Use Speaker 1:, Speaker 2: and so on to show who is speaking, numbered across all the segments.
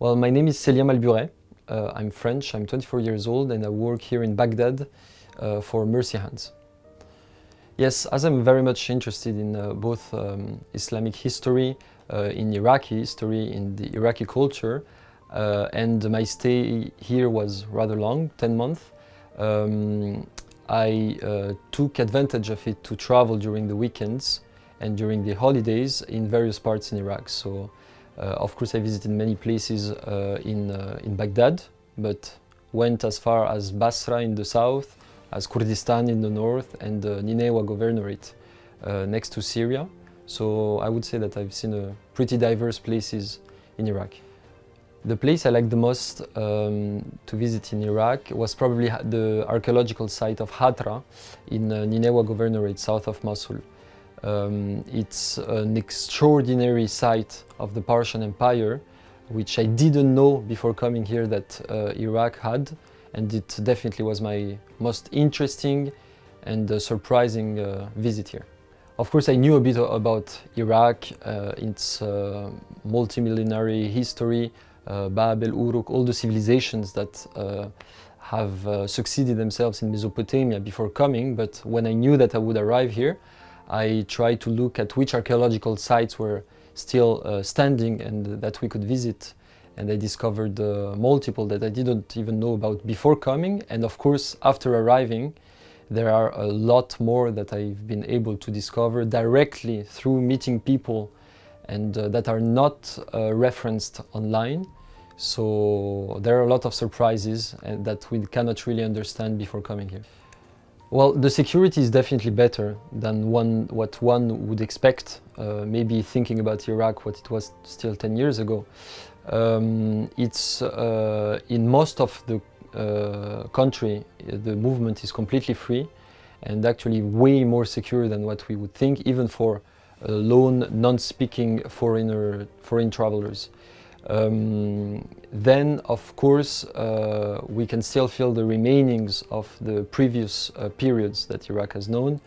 Speaker 1: Well, my name is Célia Malburet. I'm French, I'm 24 years old and I work here in Baghdad for Mercy Hands. Yes, as I'm very much interested in both Islamic history, in Iraqi history, in the Iraqi culture, and my stay here was rather long, 10 months. I took advantage of it to travel during the weekends and during the holidays in various parts in Iraq. So, of course, I visited many places in Baghdad, but went as far as Basra in the south, as Kurdistan in the north, and Nineveh Governorate next to Syria. So I would say that I've seen pretty diverse places in Iraq. The place I liked the most to visit in Iraq was probably the archaeological site of Hatra in Nineveh Governorate, south of Mosul. It's an extraordinary site of the Persian Empire, which I didn't know before coming here that Iraq had, and it definitely was my most interesting and surprising visit here. Of course, I knew a bit about Iraq, its multimillenary history, Bab el-Uruk, all the civilizations that have succeeded themselves in Mesopotamia before coming, but when I knew that I would arrive here, I tried to look at which archaeological sites were still standing and that we could visit. And I discovered multiple that I didn't even know about before coming. And of course, after arriving, there are a lot more that I've been able to discover directly through meeting people and that are not referenced online. So there are a lot of surprises that we cannot really understand before coming here. Well, the security is definitely better than what one would expect, maybe thinking about Iraq, what it was still 10 years ago. It's in most of the country, the movement is completely free and actually way more secure than what we would think, even for lone, non-speaking foreign travelers. Then, of course, we can still feel the remainings of the previous periods that Iraq has known,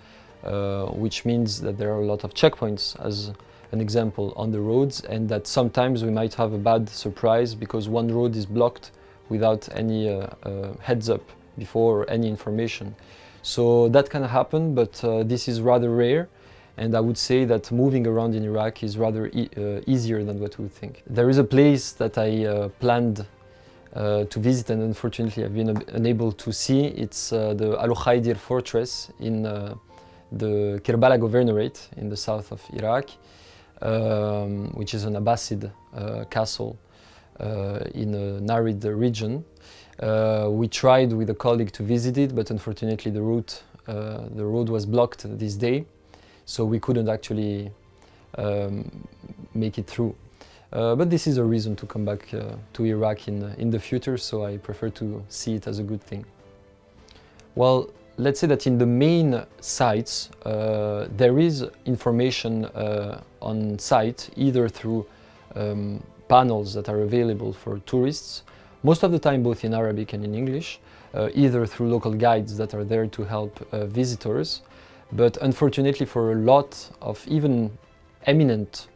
Speaker 1: which means that there are a lot of checkpoints, as an example, on the roads, and that sometimes we might have a bad surprise because one road is blocked without any heads up before or any information. So that can happen, but this is rather rare. And I would say that moving around in Iraq is rather easier than what we would think. There is a place that I planned to visit and unfortunately I've been unable to see. It's the Al-Khaydir fortress in the Kerbala Governorate in the south of Iraq, which is an Abbasid castle in an arid region. We tried with a colleague to visit it, but unfortunately the road was blocked this day. So we couldn't actually make it through. But this is a reason to come back to Iraq in the future, so I prefer to see it as a good thing. Well, let's say that in the main sites, there is information on site, either through panels that are available for tourists, most of the time both in Arabic and in English, either through local guides that are there to help visitors. But unfortunately for a lot of even eminent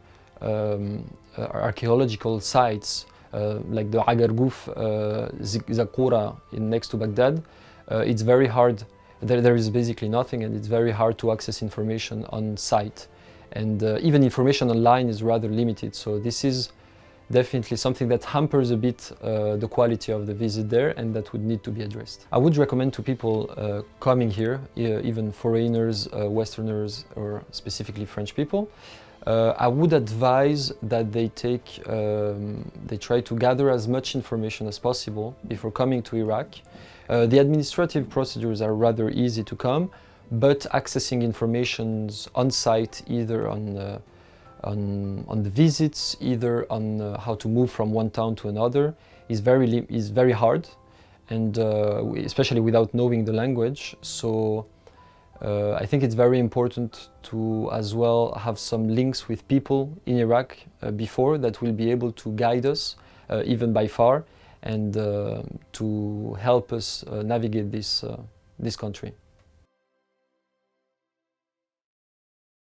Speaker 1: archaeological sites like the Agarguf Zakura next to Baghdad, it's very hard. There is basically nothing and it's very hard to access information on site. And even information online is rather limited. So this is definitely something that hampers a bit the quality of the visit there and that would need to be addressed. I would recommend to people coming here, even foreigners, Westerners or specifically French people, I would advise that they try to gather as much information as possible before coming to Iraq. The administrative procedures are rather easy to come, but accessing information on site, either on the visits, either on how to move from one town to another, is very hard, and especially without knowing the language. So I think it's very important to as well have some links with people in Iraq before that will be able to guide us, even by far, and to help us navigate this country.